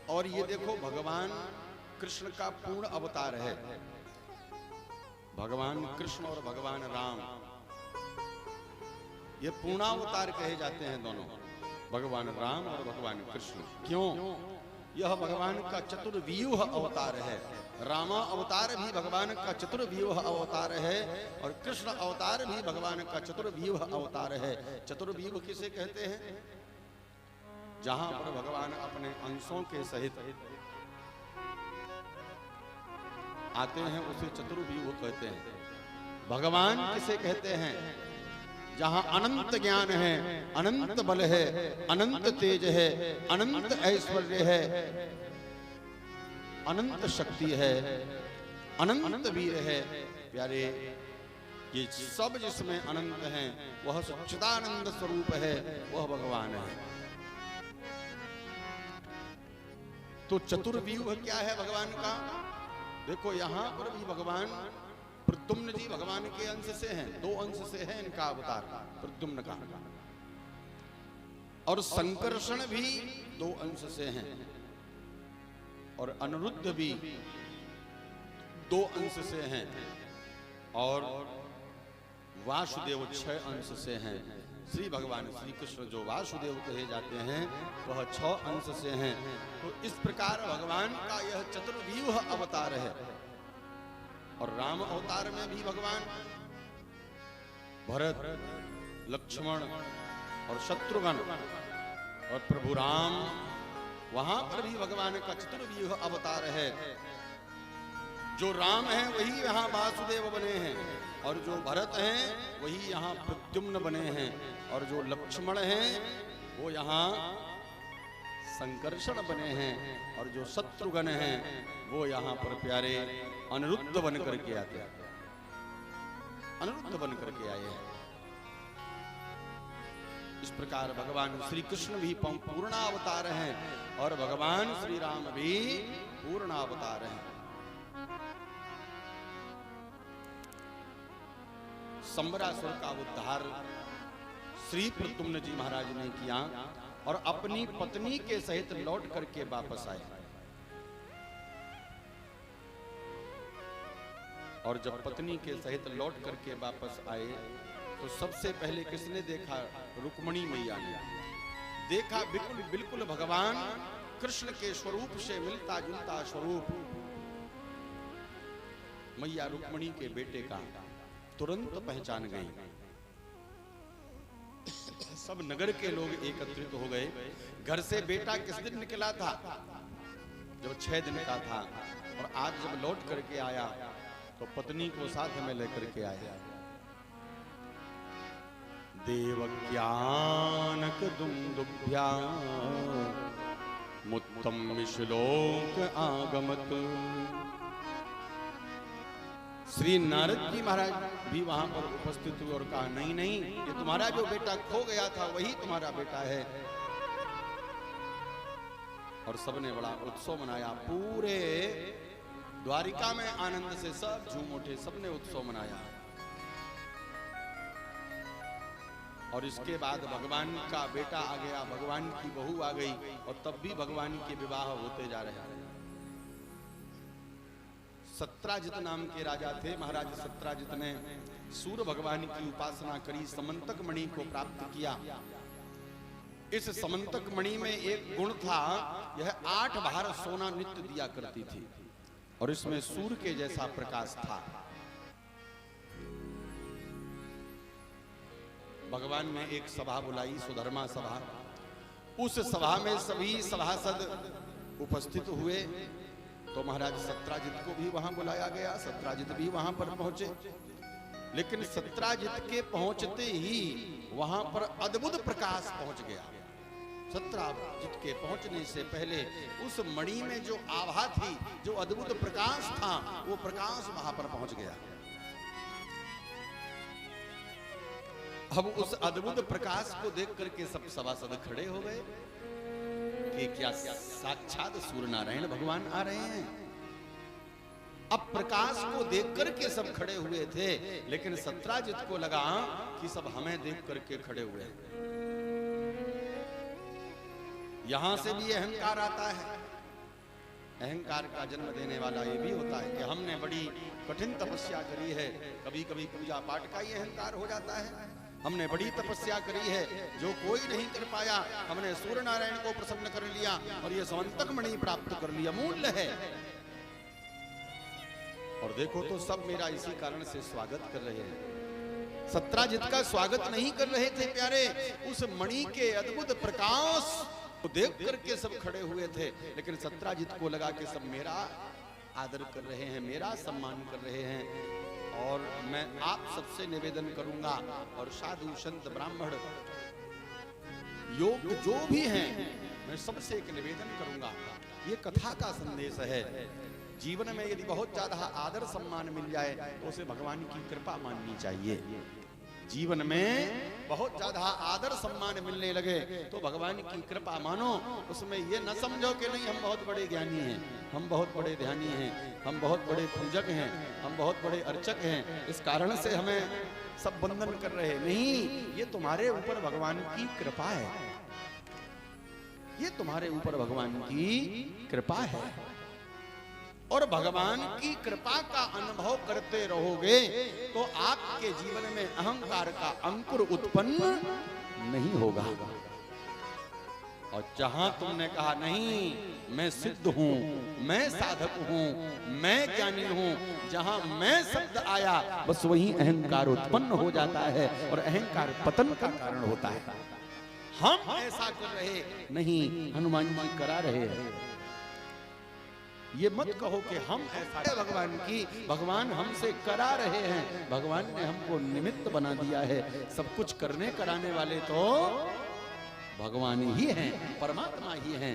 और ये देखो भगवान कृष्ण का पूर्ण अवतार है। भगवान कृष्ण और भगवान राम ये पूर्णावतार कहे जाते हैं दोनों, भगवान राम और भगवान कृष्ण। क्यों? यह भगवान का चतुर्व्यूह अवतार है। रामा अवतार भी भगवान का चतुर्व्यूह अवतार है और कृष्ण अवतार भी भगवान का चतुर्व्यूह अवतार है। चतुर्व्यूह किसे कहते हैं? जहां पर भगवान अपने अंशों के सहित आते हैं उसे चतुर्व्यूह कहते हैं। भगवान किसे कहते हैं? जहां अनंत ज्ञान है, अनंत बल है, अनंत तेज है, अनंत ऐश्वर्य है, अनंत शक्ति है, अनंत वीर है। प्यारे, ये सब जिसमें अनंत हैं वह सच्चिदानंद स्वरूप है, वह भगवान है। तो चतुर्व्यूह क्या है भगवान का? देखो यहां पर भी भगवान प्रद्युम्न जी भगवान के अंश से हैं, दो अंश से है इनका अवतार, प्रद्युम्न का। और संकर्षण भी दो अंश से हैं और अनिरुद्ध भी दो अंश से हैं और वासुदेव 6 अंश से हैं। श्री भगवान श्री कृष्ण जो वासुदेव कहे जाते हैं वह 6 अंश से हैं। तो इस प्रकार भगवान का यह चतुर्व्यूह अवतार है। और राम अवतार में भी भगवान भरत, लक्ष्मण और शत्रुघ्न और प्रभु राम, वहां पर भी भगवान का चतुर्व्यूह अवतार है। जो राम है वही यहाँ वासुदेव बने हैं और जो भरत हैं वही यहाँ प्रद्युम्न बने हैं और जो लक्ष्मण हैं वो यहाँ संकर्षण बने हैं और जो शत्रुघ्न हैं वो यहाँ पर प्यारे अनिरुद्ध बन करके आते हैं, अनिरुद्ध बन करके आए हैं। इस प्रकार भगवान श्री कृष्ण भी पूर्णावतार हैं और भगवान श्री राम भी पूर्णावतार हैं। संबरासुर का उद्धार श्री प्रद्युम्न जी महाराज ने किया और अपनी पत्नी के सहित लौट करके वापस आए। और जब पत्नी के सहित लौट करके वापस आए तो सबसे पहले किसने देखा? रुक्मिणी मैया ने देखा। बिल्कुल बिल्कुल भगवान कृष्ण के स्वरूप से मिलता जुलता स्वरूप मैया रुक्मिणी के बेटे का तुरंत पहचान गई। सब नगर के लोग एकत्रित हो गए। घर से बेटा किस दिन निकला था? जब 6 दिन का था। और आज जब लौट करके आया तो पत्नी को साथ में लेकर के आया। देवज्ञानक दुंदुभ्या मुत्तम विश्लोक आगमत। श्री नारद जी महाराज भी वहां पर उपस्थित हुए और कहा नहीं नहीं, ये तुम्हारा जो बेटा खो गया था वही तुम्हारा बेटा है। और सबने बड़ा उत्सव मनाया। पूरे द्वारिका में आनंद से सब झूम उठे, सबने उत्सव मनाया। और इसके बाद भगवान का बेटा आ गया, भगवान की बहू आ गई और तब भी भगवान के विवाह होते जा रहे हैं। सत्राजित नाम के राजा थे। महाराज सत्राजित ने सूर्य भगवान की उपासना करी, समंतक मणि को प्राप्त किया। इस समंतक मणि में एक गुण था, यह 8 भार सोना नित्य दिया करती थी और इसमें सूर्य के जैसा प्रकाश था। भगवान ने एक सभा बुलाई, सुधर्मा सभा। उस सभा में सभी सभासद उपस्थित हुए तो महाराज सत्राजित को भी वहां बुलाया गया। सत्राजित भी वहां पर पहुंचे। लेकिन सत्राजित के पहुंचते ही वहां पर अद्भुत प्रकाश पहुंच गया। सत्राजित के पहुंचने से पहले उस मणि में जो आभा थी, जो अद्भुत प्रकाश था, वो प्रकाश वहां पर पहुंच गया। अब उस अद्भुत प्रकाश को देख करके सब सभासद खड़े हो गए कि क्या साक्षात सूर्य नारायण भगवान आ रहे हैं। अब प्रकाश को देख करके सब खड़े हुए थे, लेकिन सत्राजित को लगा कि सब हमें देख करके खड़े हुए हैं। यहां से भी अहंकार आता है अहंकार का जन्म देने वाला ये भी होता है कि हमने बड़ी कठिन तपस्या करी है, कभी कभी पूजा पाठ का ही अहंकार हो जाता है। हमने बड़ी तपस्या करी है, जो कोई नहीं कर पाया, हमने सूर्य नारायण को प्रसन्न कर लिया और ये समंतक मणि प्राप्त कर लिया, मूल्य है। और देखो तो सब मेरा इसी कारण से स्वागत कर रहे हैं। सत्राजित का स्वागत नहीं कर रहे थे प्यारे, उस मणि के अद्भुत प्रकाश को देख करके सब खड़े हुए थे, लेकिन सत्राजित को लगा कि सब मेरा आदर कर रहे हैं, मेरा सम्मान कर रहे हैं। और मैं आप सबसे निवेदन करूंगा, और साधु संत ब्राह्मण योग जो भी हैं, मैं सबसे एक निवेदन करूंगा। ये कथा का संदेश है। जीवन में यदि बहुत ज्यादा आदर सम्मान मिल जाए तो उसे भगवान की कृपा माननी चाहिए। जीवन में बहुत ज्यादा आदर सम्मान मिलने लगे तो भगवान की कृपा मानो। उसमें ये न समझो कि नहीं हम बहुत बड़े ज्ञानी हैं, हम बहुत बड़े ध्यानी हैं, हम बहुत बड़े पूजक हैं, हम बहुत बड़े अर्चक हैं, इस कारण से हमें सब बंधन कर रहे हैं। नहीं, ये तुम्हारे ऊपर भगवान की कृपा है, ये तुम्हारे ऊपर भगवान की कृपा है। और भगवान की कृपा का अनुभव करते रहोगे तो आपके जीवन में अहंकार का अंकुर उत्पन्न नहीं होगा। और जहां तुमने कहा नहीं मैं सिद्ध हूं, मैं साधक हूं, मैं ज्ञानी हूं, जहां मैं शब्द आया बस वही अहंकार उत्पन्न हो जाता है और अहंकार पतन का कारण होता है। हम ऐसा कर रहे नहीं, हनुमान जी करा रहे हैं। ये मत कहो कि हम ऐसा, भगवान की, भगवान हमसे करा रहे हैं, भगवान ने हमको निमित्त बना दिया है। सब कुछ करने कराने वाले तो भगवान ही हैं, परमात्मा ही हैं।